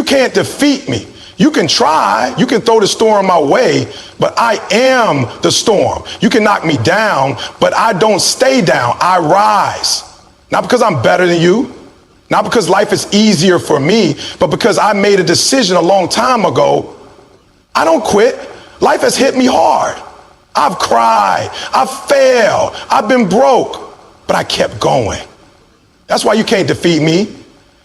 can't defeat me. You can try, you can throw the storm my way, but I am the storm. You can knock me down, but I don't stay down, I rise. Not because I'm better than you, not because life is easier for me, but because I made a decision a long time ago. I don't quit. Life has hit me hard. I've cried, I've failed, I've been broke, but I kept going. That's why you can't defeat me.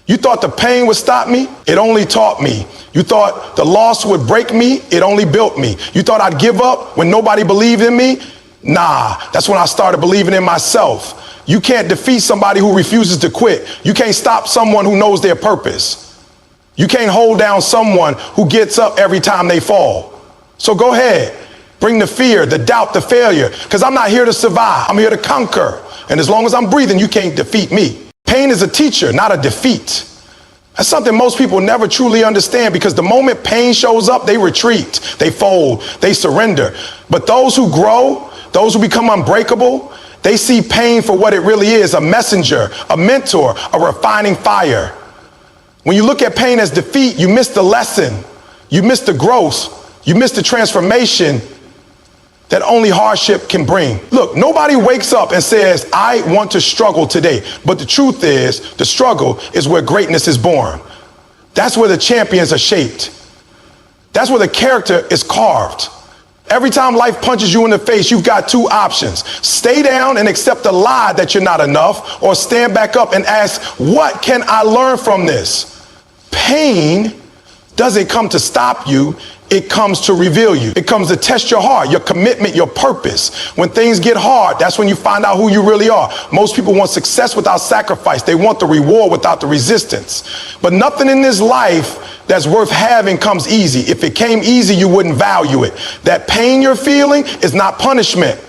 You thought the pain would stop me? It only taught me. You thought the loss would break me? It only built me. You thought I'd give up when nobody believed in me? Nah, that's when I started believing in myself. You can't defeat somebody who refuses to quit. You can't stop someone who knows their purpose. You can't hold down someone who gets up every time they fall. So go ahead, bring the fear, the doubt, the failure, because I'm not here to survive. I'm here to conquer. And as long as I'm breathing, you can't defeat me. Pain is a teacher, not a defeat. That's something most people never truly understand, because the moment pain shows up, they retreat, they fold, they surrender. But those who grow, those who become unbreakable, they see pain for what it really is, a messenger, a mentor, a refining fire. When you look at pain as defeat, you miss the lesson, you miss the growth, you miss the transformation that only hardship can bring. Look, nobody wakes up and says, I want to struggle today. But the truth is, the struggle is where greatness is born. That's where the champions are shaped. That's where the character is carved. Every time life punches you in the face, you've got two options. Stay down and accept the lie that you're not enough, or stand back up and ask, what can I learn from this? Pain doesn't come to stop you. It comes to reveal you. It comes to test your heart, your commitment, your purpose. When things get hard, that's when you find out who you really are. Most people want success without sacrifice. They want the reward without the resistance. But nothing in this life that's worth having comes easy. If it came easy, you wouldn't value it. That pain you're feeling is not punishment.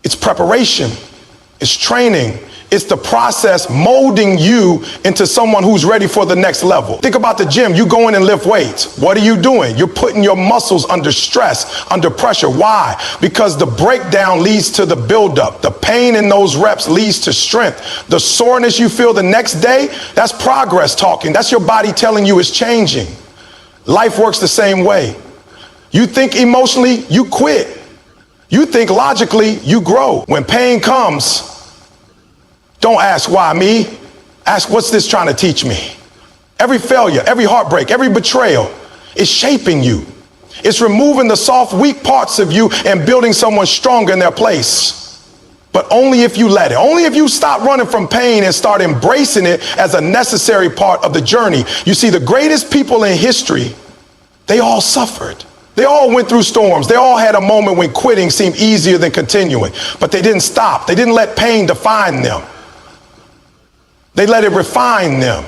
It's preparation. It's training. It's the process molding you into someone who's ready for the next level. Think about the gym. You go in and lift weights. What are you doing? You're putting your muscles under stress, under pressure. Why? Because the breakdown leads to the buildup. The pain in those reps leads to strength. The soreness you feel the next day, that's progress talking. That's your body telling you it's changing. Life works the same way. You think emotionally, you quit. You think logically, you grow. When pain comes, don't ask why me. Ask, what's this trying to teach me? Every failure, every heartbreak, every betrayal is shaping you. It's removing the soft, weak parts of you and building someone stronger in their place. But only if you let it. Only if you stop running from pain and start embracing it as a necessary part of the journey. You see, the greatest people in history, they all suffered. They all went through storms. They all had a moment when quitting seemed easier than continuing. But they didn't stop. They didn't let pain define them. They let it refine them.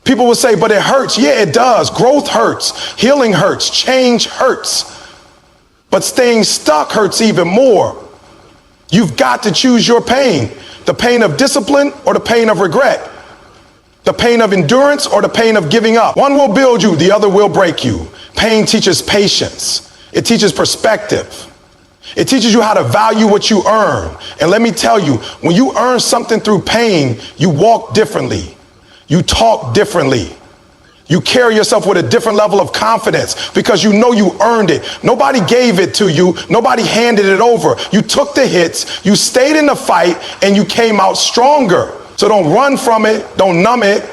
People will say, but it hurts. Yeah, it does. Growth hurts. Healing hurts. Change hurts. But staying stuck hurts even more. You've got to choose your pain. The pain of discipline or the pain of regret. The pain of endurance or the pain of giving up. One will build you, the other will break you. Pain teaches patience. It teaches perspective. It teaches you how to value what you earn. And let me tell you, when you earn something through pain, you walk differently. You talk differently. You carry yourself with a different level of confidence because you know you earned it. Nobody gave it to you. Nobody handed it over. You took the hits, you stayed in the fight, and you came out stronger. So don't run from it. Don't numb it.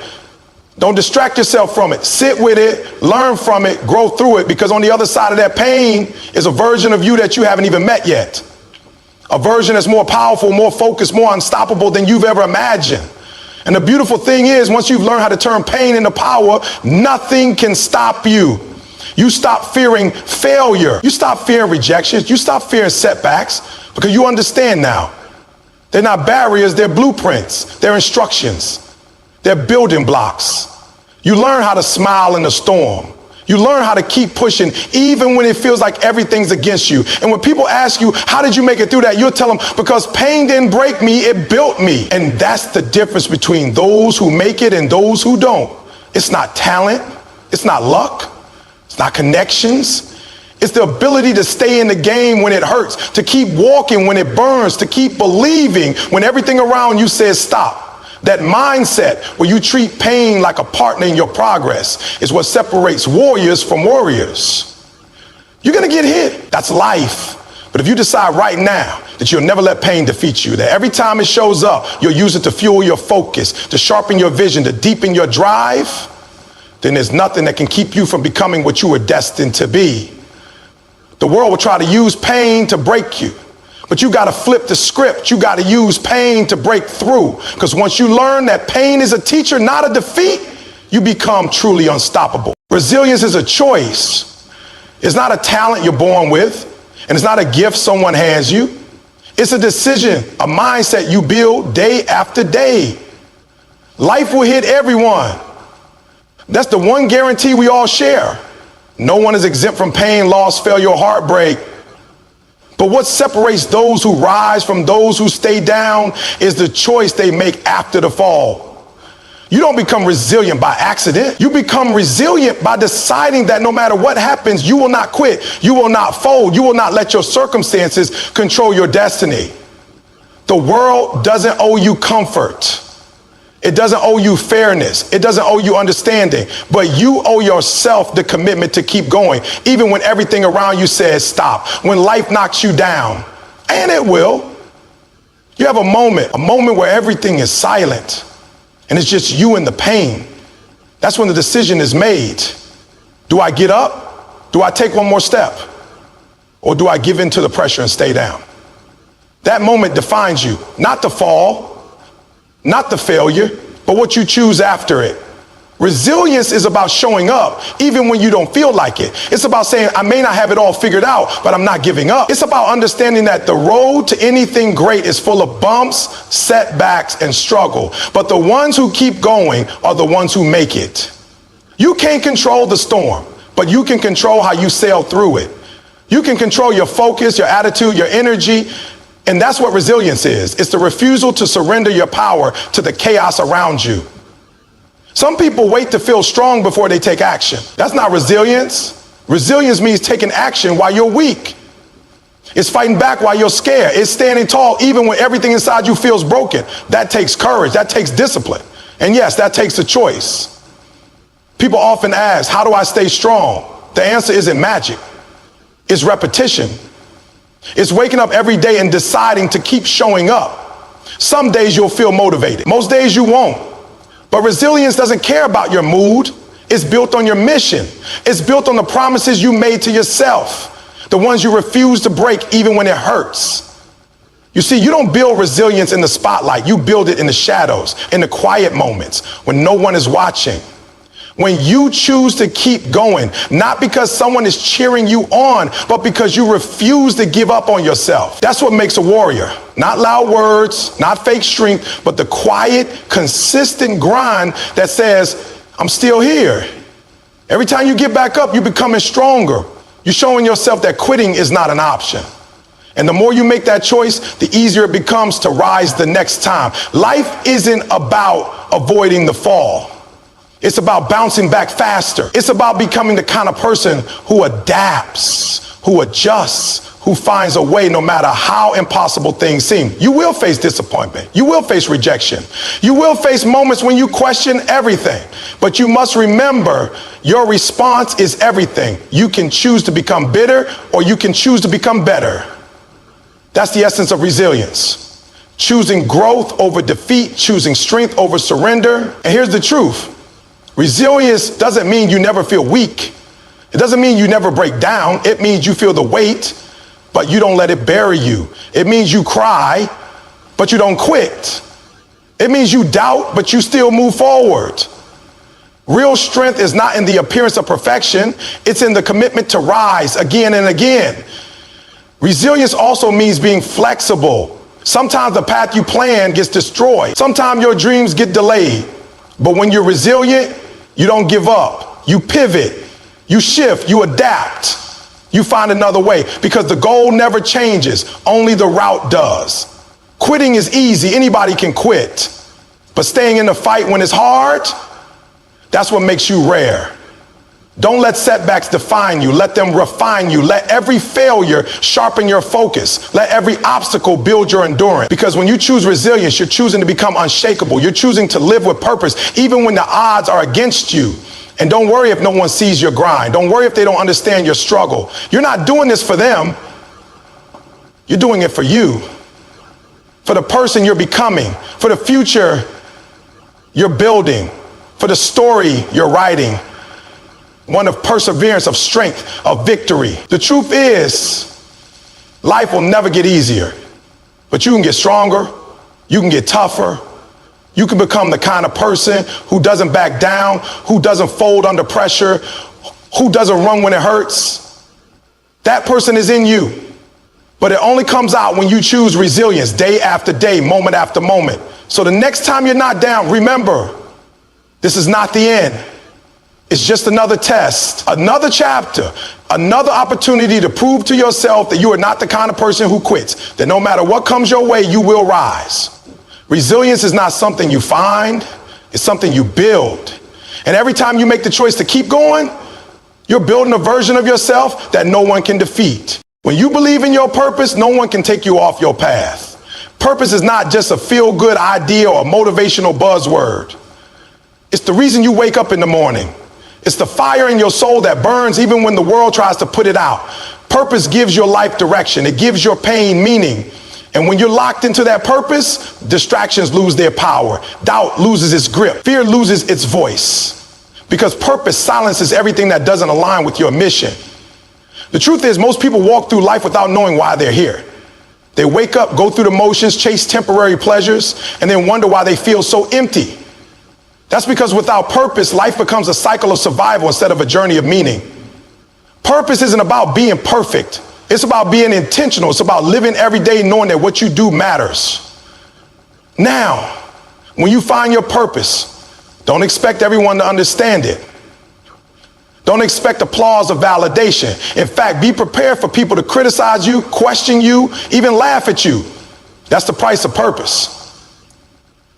Don't distract yourself from it. Sit with it, learn from it, grow through it, because on the other side of that pain is a version of you that you haven't even met yet. A version that's more powerful, more focused, more unstoppable than you've ever imagined. And the beautiful thing is, once you've learned how to turn pain into power, nothing can stop you. You stop fearing failure. You stop fearing rejections. You stop fearing setbacks, because you understand now. They're not barriers, they're blueprints, they're instructions. They're building blocks. You learn how to smile in the storm. You learn how to keep pushing even when it feels like everything's against you. And when people ask you, how did you make it through that? You'll tell them, because pain didn't break me, it built me. And that's the difference between those who make it and those who don't. It's not talent. It's not luck. It's not connections. It's the ability to stay in the game when it hurts, to keep walking when it burns, to keep believing when everything around you says stop. That mindset where you treat pain like a partner in your progress is what separates warriors from warriors. You're going to get hit. That's life. But if you decide right now that you'll never let pain defeat you, that every time it shows up, you'll use it to fuel your focus, to sharpen your vision, to deepen your drive, then there's nothing that can keep you from becoming what you were destined to be. The world will try to use pain to break you, but you got to flip the script. You got to use pain to break through, because once you learn that pain is a teacher, not a defeat, you become truly unstoppable. Resilience is a choice. It's not a talent you're born with, and it's not a gift someone hands you. It's a decision, a mindset you build day after day. Life will hit everyone. That's the one guarantee we all share. No one is exempt from pain, loss, failure, or heartbreak. But what separates those who rise from those who stay down is the choice they make after the fall. You don't become resilient by accident. You become resilient by deciding that no matter what happens, you will not quit. You will not fold. You will not let your circumstances control your destiny. The world doesn't owe you comfort. It doesn't owe you fairness. It doesn't owe you understanding. But you owe yourself the commitment to keep going, even when everything around you says stop, when life knocks you down. And it will. You have a moment where everything is silent. And it's just you and the pain. That's when the decision is made. Do I get up? Do I take one more step? Or do I give in to the pressure and stay down? That moment defines you, not the fall, not the failure, but what you choose after it. Resilience is about showing up even when you don't feel like it. It's about saying, I may not have it all figured out, but I'm not giving up. It's about understanding that the road to anything great is full of bumps, setbacks, and struggle. But the ones who keep going are the ones who make it. You can't control the storm, but you can control how you sail through it. You can control your focus, your attitude, your energy. And that's what resilience is. It's the refusal to surrender your power to the chaos around you. Some people wait to feel strong before they take action. That's not resilience. Resilience means taking action while you're weak. It's fighting back while you're scared. It's standing tall even when everything inside you feels broken. That takes courage. That takes discipline. And yes, that takes a choice. People often ask, how do I stay strong? The answer isn't magic. It's repetition. It's waking up every day and deciding to keep showing up. Some days you'll feel motivated. Most days you won't. But resilience doesn't care about your mood. It's built on your mission. It's built on the promises you made to yourself, the ones you refuse to break even when it hurts. You see, you don't build resilience in the spotlight. You build it in the shadows, in the quiet moments when no one is watching. When you choose to keep going, not because someone is cheering you on, but because you refuse to give up on yourself. That's what makes a warrior. Not loud words, not fake strength, but the quiet, consistent grind that says, I'm still here. Every time you get back up, you're becoming stronger. You're showing yourself that quitting is not an option. And the more you make that choice, the easier it becomes to rise the next time. Life isn't about avoiding the fall. It's about bouncing back faster. It's about becoming the kind of person who adapts, who adjusts, who finds a way no matter how impossible things seem. You will face disappointment. You will face rejection. You will face moments when you question everything. But you must remember, your response is everything. You can choose to become bitter or you can choose to become better. That's the essence of resilience. Choosing growth over defeat, choosing strength over surrender. And here's the truth. Resilience doesn't mean you never feel weak. It doesn't mean you never break down. It means you feel the weight, but you don't let it bury you. It means you cry, but you don't quit. It means you doubt, but you still move forward. Real strength is not in the appearance of perfection. It's in the commitment to rise again and again. Resilience also means being flexible. Sometimes the path you plan gets destroyed. Sometimes your dreams get delayed. But when you're resilient, you don't give up. You pivot, you shift, you adapt, you find another way, because the goal never changes, only the route does. Quitting is easy, anybody can quit. But staying in the fight when it's hard, that's what makes you rare. Don't let setbacks define you. Let them refine you. Let every failure sharpen your focus. Let every obstacle build your endurance. Because when you choose resilience, you're choosing to become unshakable. You're choosing to live with purpose, even when the odds are against you. And don't worry if no one sees your grind. Don't worry if they don't understand your struggle. You're not doing this for them. You're doing it for you, for the person you're becoming, for the future you're building, for the story you're writing. One of perseverance, of strength, of victory. The truth is, life will never get easier, but you can get stronger, you can get tougher, you can become the kind of person who doesn't back down, who doesn't fold under pressure, who doesn't run when it hurts. That person is in you, but it only comes out when you choose resilience day after day, moment after moment. So the next time you're not down, remember, this is not the end. It's just another test, another chapter, another opportunity to prove to yourself that you are not the kind of person who quits, that no matter what comes your way, you will rise. Resilience is not something you find, it's something you build. And every time you make the choice to keep going, you're building a version of yourself that no one can defeat. When you believe in your purpose, no one can take you off your path. Purpose is not just a feel-good idea or a motivational buzzword. It's the reason you wake up in the morning. It's the fire in your soul that burns even when the world tries to put it out. Purpose gives your life direction. It gives your pain meaning. And when you're locked into that purpose, distractions lose their power. Doubt loses its grip. Fear loses its voice. Because purpose silences everything that doesn't align with your mission. The truth is, most people walk through life without knowing why they're here. They wake up, go through the motions, chase temporary pleasures, and then wonder why they feel so empty. That's because without purpose, life becomes a cycle of survival instead of a journey of meaning. Purpose isn't about being perfect. It's about being intentional. It's about living every day knowing that what you do matters. Now, when you find your purpose, don't expect everyone to understand it. Don't expect applause or validation. In fact, be prepared for people to criticize you, question you, even laugh at you. That's the price of purpose.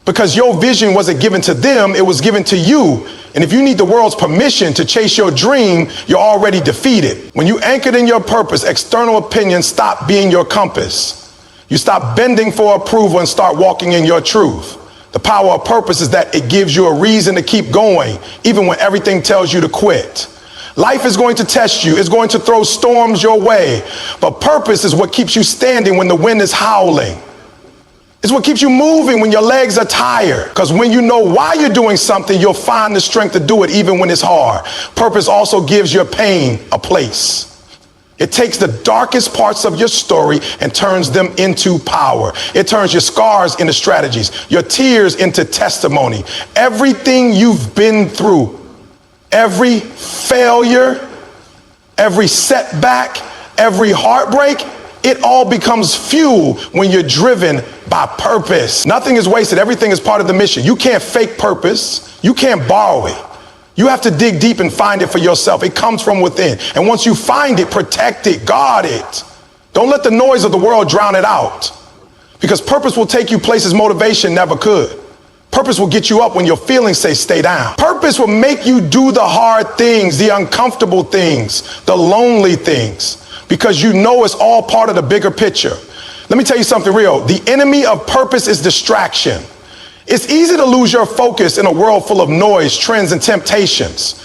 Because your vision wasn't given to them, it was given to you. And if you need the world's permission to chase your dream, you're already defeated. When you anchored in your purpose, external opinions stop being your compass. You stop bending for approval and start walking in your truth. The power of purpose is that it gives you a reason to keep going, even when everything tells you to quit. Life is going to test you. It's going to throw storms your way. But purpose is what keeps you standing when the wind is howling. It's what keeps you moving when your legs are tired. Because when you know why you're doing something, you'll find the strength to do it even when it's hard. Purpose also gives your pain a place. It takes the darkest parts of your story and turns them into power. It turns your scars into strategies, your tears into testimony. Everything you've been through, every failure, every setback, every heartbreak, it all becomes fuel when you're driven by purpose. Nothing is wasted. Everything is part of the mission. You can't fake purpose. You can't borrow it. You have to dig deep and find it for yourself. It comes from within. And once you find it, protect it, guard it. Don't let the noise of the world drown it out. Because purpose will take you places motivation never could. Purpose will get you up when your feelings say stay down. Purpose will make you do the hard things, the uncomfortable things, the lonely things. Because you know it's all part of the bigger picture. Let me tell you something real. The enemy of purpose is distraction. It's easy to lose your focus in a world full of noise, trends, and temptations.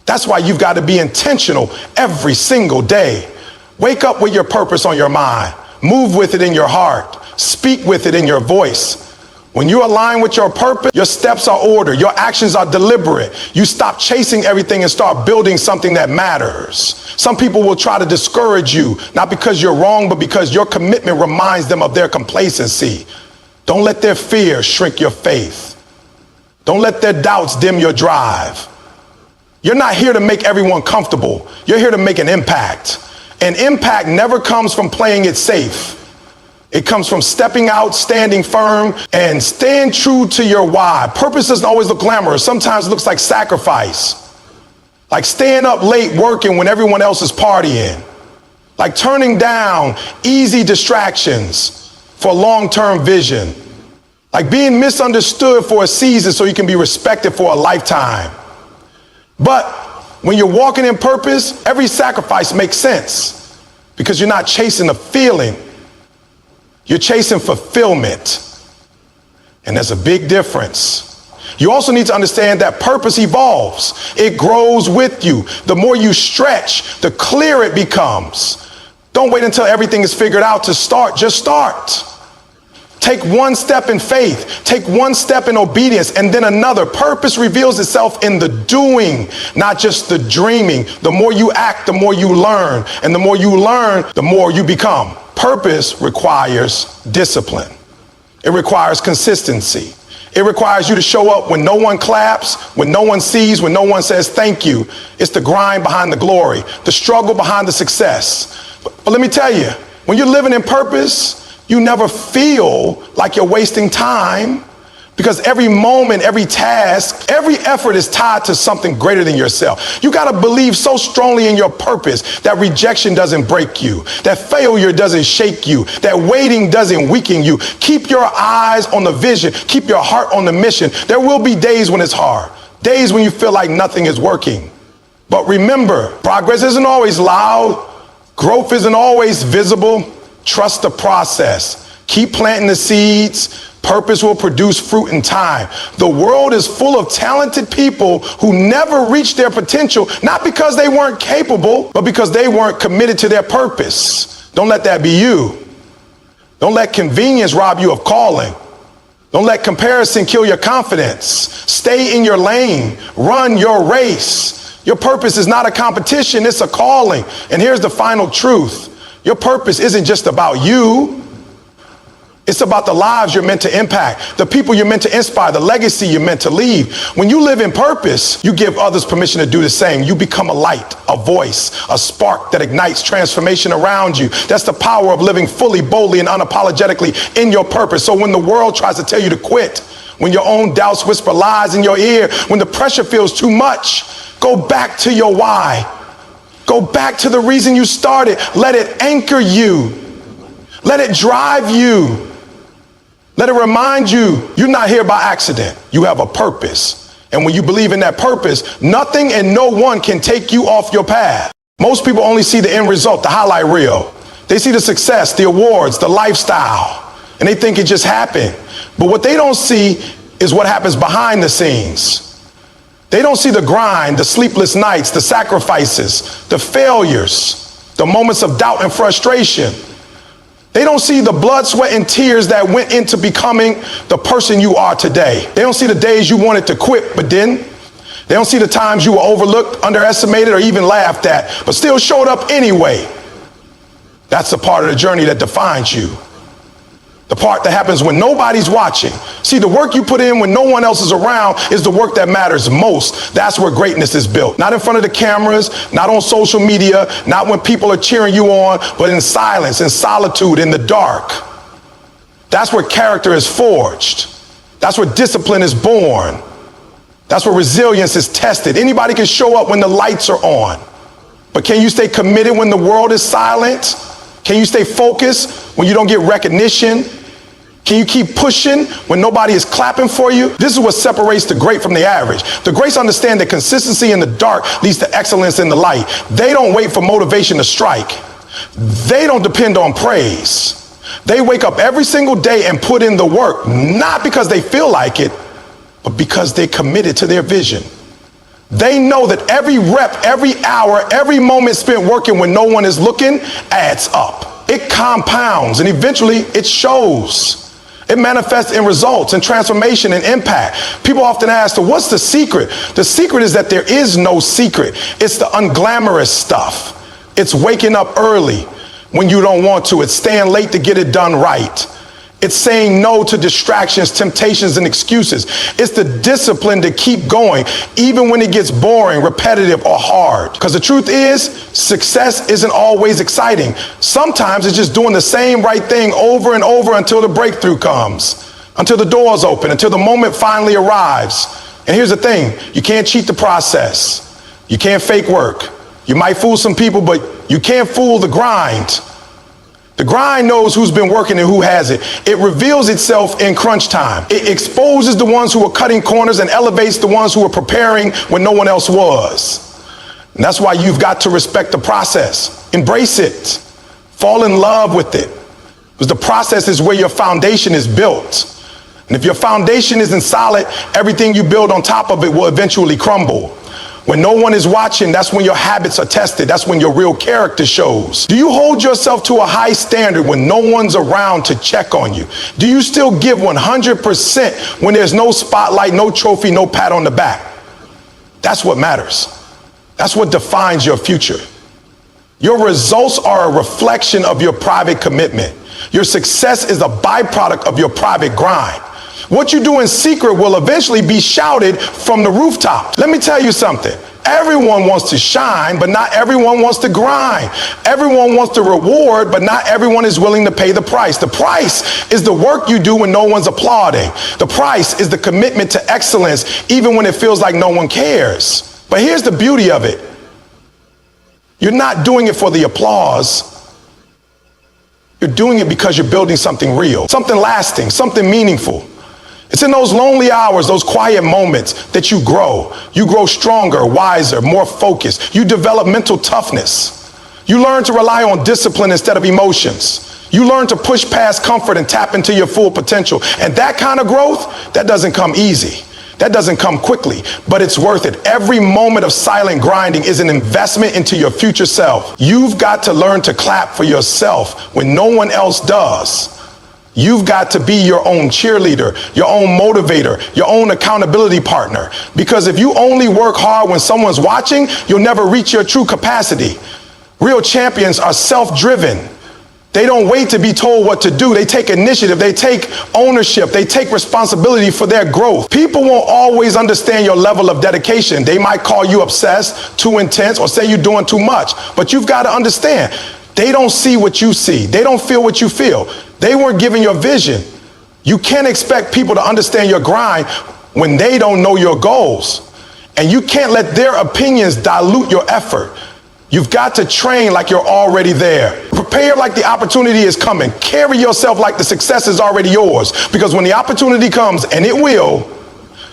That's why you've got to be intentional every single day. Wake up with your purpose on your mind. Move with it in your heart. Speak with it in your voice. When you align with your purpose, your steps are ordered, your actions are deliberate. You stop chasing everything and start building something that matters. Some people will try to discourage you, not because you're wrong, but because your commitment reminds them of their complacency. Don't let their fear shrink your faith. Don't let their doubts dim your drive. You're not here to make everyone comfortable. You're here to make an impact. And impact never comes from playing it safe. It comes from stepping out, standing firm, and staying true to your why. Purpose doesn't always look glamorous. Sometimes it looks like sacrifice. Like staying up late working when everyone else is partying. Like turning down easy distractions for long-term vision. Like being misunderstood for a season so you can be respected for a lifetime. But When you're walking in purpose, every sacrifice makes sense because you're not chasing a feeling. You're chasing fulfillment. And there's a big difference. You also need to understand that purpose evolves. It grows with you. The more you stretch, the clearer it becomes. Don't wait until everything is figured out to start. Just start. Take one step in faith. Take one step in obedience and then another. Purpose reveals itself in the doing, not just the dreaming. The more you act, the more you learn. And the more you learn, the more you become. Purpose requires discipline. It requires consistency. It requires you to show up when no one claps, when no one sees, when no one says thank you. It's the grind behind the glory, the struggle behind the success. But let me tell you, when you're living in purpose, you never feel like you're wasting time because every moment, every task, every effort is tied to something greater than yourself. You got to believe so strongly in your purpose that rejection doesn't break you, that failure doesn't shake you, that waiting doesn't weaken you. Keep your eyes on the vision. Keep your heart on the mission. There will be days when it's hard, days when you feel like nothing is working. But remember, progress isn't always loud. Growth isn't always visible. Trust the process. Keep planting the seeds. Purpose will produce fruit in time. The world is full of talented people who never reached their potential, not because they weren't capable, but because they weren't committed to their purpose. Don't let that be you. Don't let convenience rob you of calling. Don't let comparison kill your confidence. Stay in your lane. Run your race. Your purpose is not a competition, it's a calling. And here's the final truth. Your purpose isn't just about you. It's about the lives you're meant to impact, the people you're meant to inspire, the legacy you're meant to leave. When you live in purpose, you give others permission to do the same. You become a light, a voice, a spark that ignites transformation around you. That's the power of living fully, boldly, and unapologetically in your purpose. So when the world tries to tell you to quit, when your own doubts whisper lies in your ear, when the pressure feels too much, go back to your why. Go back to the reason you started. Let it anchor you. Let it drive you. Let it remind you, you're not here by accident. You have a purpose. And when you believe in that purpose, nothing and no one can take you off your path. Most people only see the end result, the highlight reel. They see the success, the awards, the lifestyle, and they think it just happened. But what they don't see is what happens behind the scenes. They don't see the grind, the sleepless nights, the sacrifices, the failures, the moments of doubt and frustration. They don't see the blood, sweat, and tears that went into becoming the person you are today. They don't see the days you wanted to quit but didn't. They don't see the times you were overlooked, underestimated, or even laughed at, but still showed up anyway. That's the part of the journey that defines you. The part that happens when nobody's watching. See, the work you put in when no one else is around is the work that matters most. That's where greatness is built. Not in front of the cameras, not on social media, not when people are cheering you on, but in silence, in solitude, in the dark. That's where character is forged. That's where discipline is born. That's where resilience is tested. Anybody can show up when the lights are on. But can you stay committed when the world is silent? Can you stay focused when you don't get recognition? Can you keep pushing when nobody is clapping for you? This is what separates the great from the average. The greats understand that consistency in the dark leads to excellence in the light. They don't wait for motivation to strike. They don't depend on praise. They wake up every single day and put in the work, not because they feel like it, but because they're committed to their vision. They know that every rep, every hour, every moment spent working when no one is looking adds up. It compounds and eventually it shows. It manifests in results and transformation and impact. People often ask, so what's the secret? The secret is that there is no secret. It's the unglamorous stuff. It's waking up early when you don't want to. It's staying late to get it done right. It's saying no to distractions, temptations, and excuses. It's the discipline to keep going, even when it gets boring, repetitive, or hard. Because the truth is, success isn't always exciting. Sometimes it's just doing the same right thing over and over until the breakthrough comes, until the doors open, until the moment finally arrives. And here's the thing, you can't cheat the process. You can't fake work. You might fool some people, but you can't fool the grind. The grind knows who's been working and who hasn't. It reveals itself in crunch time. It exposes the ones who are cutting corners and elevates the ones who are preparing when no one else was. And that's why you've got to respect the process. Embrace it. Fall in love with it. Because the process is where your foundation is built. And if your foundation isn't solid, everything you build on top of it will eventually crumble. When no one is watching, that's when your habits are tested. That's when your real character shows. Do you hold yourself to a high standard when no one's around to check on you? Do you still give 100% when there's no spotlight, no trophy, no pat on the back? That's what matters. That's what defines your future. Your results are a reflection of your private commitment. Your success is a byproduct of your private grind. What you do in secret will eventually be shouted from the rooftop. Let me tell you something. Everyone wants to shine, but not everyone wants to grind. Everyone wants the reward, but not everyone is willing to pay the price. The price is the work you do when no one's applauding. The price is the commitment to excellence, even when it feels like no one cares. But here's the beauty of it. You're not doing it for the applause. You're doing it because you're building something real, something lasting, something meaningful. It's in those lonely hours, those quiet moments that you grow. You grow stronger, wiser, more focused. You develop mental toughness. You learn to rely on discipline instead of emotions. You learn to push past comfort and tap into your full potential. And that kind of growth, that doesn't come easy. That doesn't come quickly, but it's worth it. Every moment of silent grinding is an investment into your future self. You've got to learn to clap for yourself when no one else does. You've got to be your own cheerleader, your own motivator, your own accountability partner. Because if you only work hard when someone's watching, you'll never reach your true capacity. Real champions are self-driven. They don't wait to be told what to do. They take initiative. They take ownership. They take responsibility for their growth. People won't always understand your level of dedication. They might call you obsessed, too intense, or say you're doing too much. But you've got to understand, they don't see what you see. They don't feel what you feel. They weren't given your vision. You can't expect people to understand your grind when they don't know your goals. And you can't let their opinions dilute your effort. You've got to train like you're already there. Prepare like the opportunity is coming. Carry yourself like the success is already yours. Because when the opportunity comes, and it will,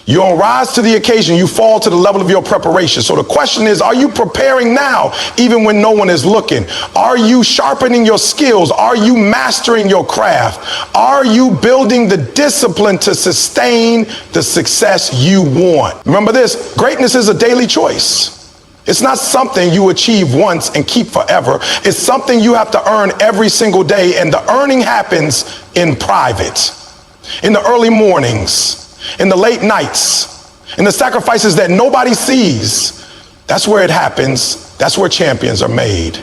you don't rise to the occasion, you fall to the level of your preparation. So the question is, are you preparing now, even when no one is looking? Are you sharpening your skills? Are you mastering your craft? Are you building the discipline to sustain the success you want? Remember this, greatness is a daily choice. It's not something you achieve once and keep forever. It's something you have to earn every single day, and the earning happens in private, in the early mornings, in the late nights, in the sacrifices that nobody sees. That's where it happens. That's where champions are made.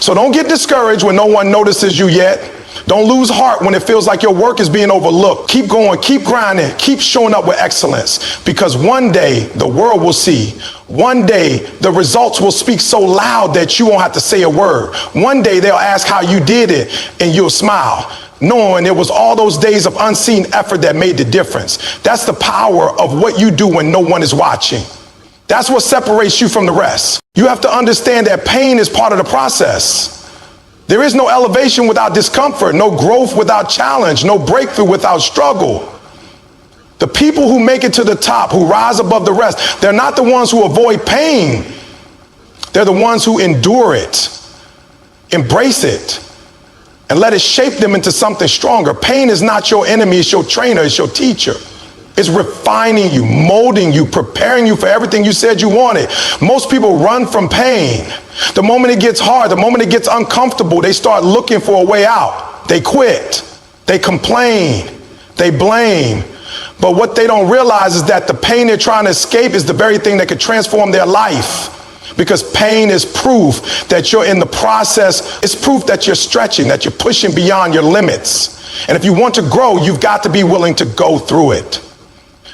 So don't get discouraged when no one notices you yet. Don't lose heart when it feels like your work is being overlooked. Keep going, keep grinding, keep showing up with excellence, because one day the world will see. One day the results will speak so loud that you won't have to say a word. One day they'll ask how you did it, and you'll smile, knowing it was all those days of unseen effort that made the difference. That's the power of what you do when no one is watching. That's what separates you from the rest. You have to understand that pain is part of the process. There is no elevation without discomfort, no growth without challenge, no breakthrough without struggle. The people who make it to the top, who rise above the rest, they're not the ones who avoid pain. They're the ones who endure it, embrace it, and let it shape them into something stronger. Pain is not your enemy, it's your trainer, it's your teacher. It's refining you, molding you, preparing you for everything you said you wanted. Most people run from pain. The moment it gets hard, the moment it gets uncomfortable, they start looking for a way out. They quit, they complain, they blame. But what they don't realize is that the pain they're trying to escape is the very thing that could transform their life. Because pain is proof that you're in the process. It's proof that you're stretching, that you're pushing beyond your limits. And if you want to grow, you've got to be willing to go through it.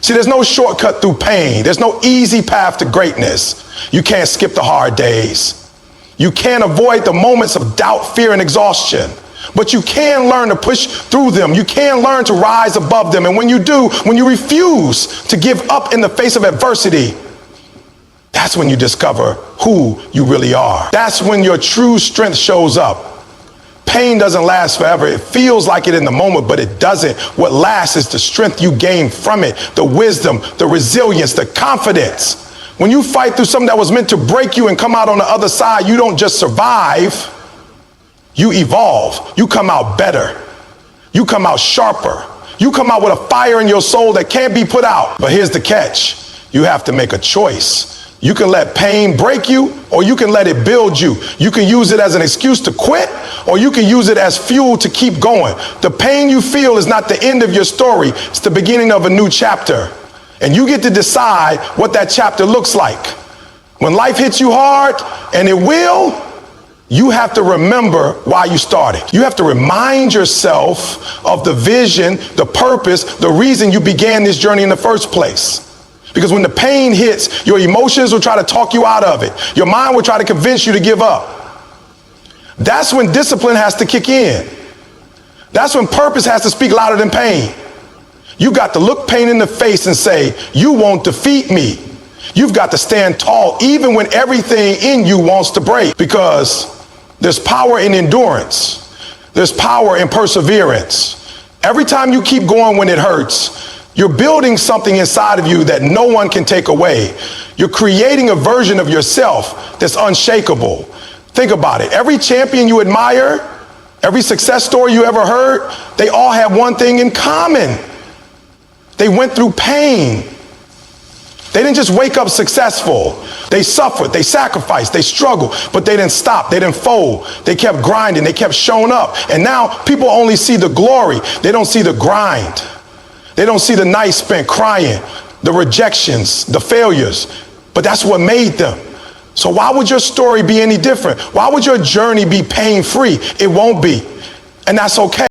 See, there's no shortcut through pain. There's no easy path to greatness. You can't skip the hard days. You can't avoid the moments of doubt, fear, and exhaustion. But you can learn to push through them. You can learn to rise above them. And when you do, when you refuse to give up in the face of adversity, that's when you discover who you really are. That's when your true strength shows up. Pain doesn't last forever. It feels like it in the moment, but it doesn't. What lasts is the strength you gain from it, the wisdom, the resilience, the confidence. When you fight through something that was meant to break you and come out on the other side, you don't just survive, you evolve. You come out better. You come out sharper. You come out with a fire in your soul that can't be put out. But here's the catch. You have to make a choice. You can let pain break you, or you can let it build you. You can use it as an excuse to quit, or you can use it as fuel to keep going. The pain you feel is not the end of your story. It's the beginning of a new chapter. And you get to decide what that chapter looks like. When life hits you hard, and it will, you have to remember why you started. You have to remind yourself of the vision, the purpose, the reason you began this journey in the first place. Because when the pain hits, your emotions will try to talk you out of it. Your mind will try to convince you to give up. That's when discipline has to kick in. That's when purpose has to speak louder than pain. You got to look pain in the face and say, you won't defeat me. You've got to stand tall even when everything in you wants to break, because there's power in endurance. There's power in perseverance. Every time you keep going when it hurts, you're building something inside of you that no one can take away. You're creating a version of yourself that's unshakable. Think about it. Every champion you admire, every success story you ever heard, they all have one thing in common. They went through pain. They didn't just wake up successful. They suffered, they sacrificed, they struggled, but they didn't stop, they didn't fold. They kept grinding, they kept showing up. And now people only see the glory. They don't see the grind. They don't see the nights spent crying, the rejections, the failures. But that's what made them. So why would your story be any different? Why would your journey be pain-free? It won't be. And that's okay.